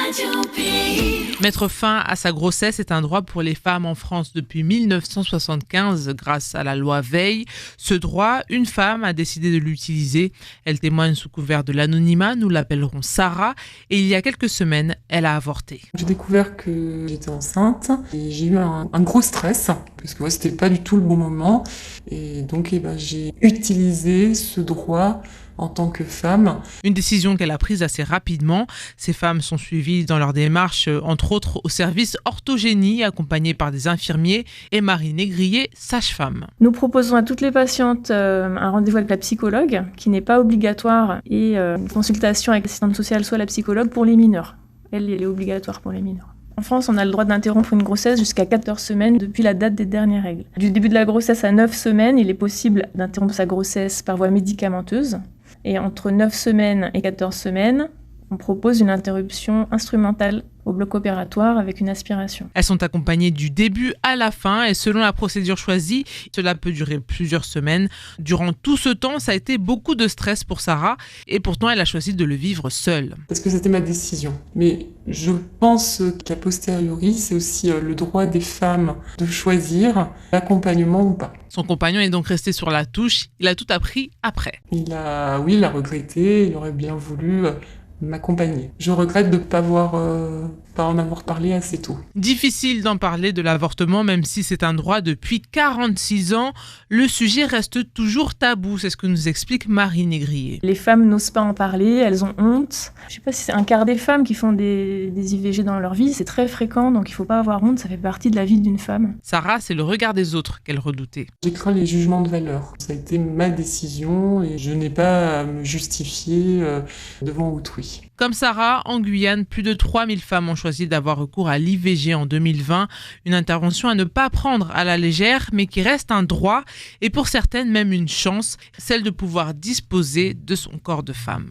Radio Pays. Mettre fin à sa grossesse est un droit pour les femmes en France depuis 1975 grâce à la loi Veil. Ce droit, une femme a décidé de l'utiliser. Elle témoigne sous couvert de l'anonymat, nous l'appellerons Sarah, et il y a quelques semaines, elle a avorté. J'ai découvert que j'étais enceinte et j'ai eu un gros stress parce que c'était pas du tout le bon moment et donc j'ai utilisé ce droit en tant que femme. Une décision qu'elle a prise assez rapidement. Ces femmes sont suivies dans leur démarche, entre autres au service orthogénie, accompagnées par des infirmiers, et Marie Négrier, sage-femme. Nous proposons à toutes les patientes un rendez-vous avec la psychologue, qui n'est pas obligatoire, et une consultation avec l'assistante sociale, soit la psychologue, pour les mineurs. Elle est obligatoire pour les mineurs. En France, on a le droit d'interrompre une grossesse jusqu'à 14 semaines depuis la date des dernières règles. Du début de la grossesse à 9 semaines, il est possible d'interrompre sa grossesse par voie médicamenteuse. Et entre 9 semaines et 14 semaines, on propose une interruption instrumentale au bloc opératoire avec une aspiration. Elles sont accompagnées du début à la fin et selon la procédure choisie, cela peut durer plusieurs semaines. Durant tout ce temps, ça a été beaucoup de stress pour Sarah et pourtant elle a choisi de le vivre seule. Parce que c'était ma décision. Mais je pense qu'a posteriori, c'est aussi le droit des femmes de choisir l'accompagnement ou pas. Son compagnon est donc resté sur la touche, il a tout appris après. Il a regretté, il aurait bien voulu m'accompagner. Je regrette de ne pas en avoir parlé assez tôt. Difficile d'en parler de l'avortement, même si c'est un droit depuis 46 ans. Le sujet reste toujours tabou, c'est ce que nous explique Marie Négrier. Les femmes n'osent pas en parler, elles ont honte. Je ne sais pas si c'est un quart des femmes qui font des IVG dans leur vie, c'est très fréquent, donc il ne faut pas avoir honte, ça fait partie de la vie d'une femme. Sarah, c'est le regard des autres qu'elle redoutait. J'ai craint les jugements de valeur. Ça a été ma décision et je n'ai pas à me justifier devant autrui. Comme Sarah, en Guyane, plus de 3000 femmes ont choisi d'avoir recours à l'IVG en 2020. Une intervention à ne pas prendre à la légère, mais qui reste un droit et pour certaines même une chance, celle de pouvoir disposer de son corps de femme.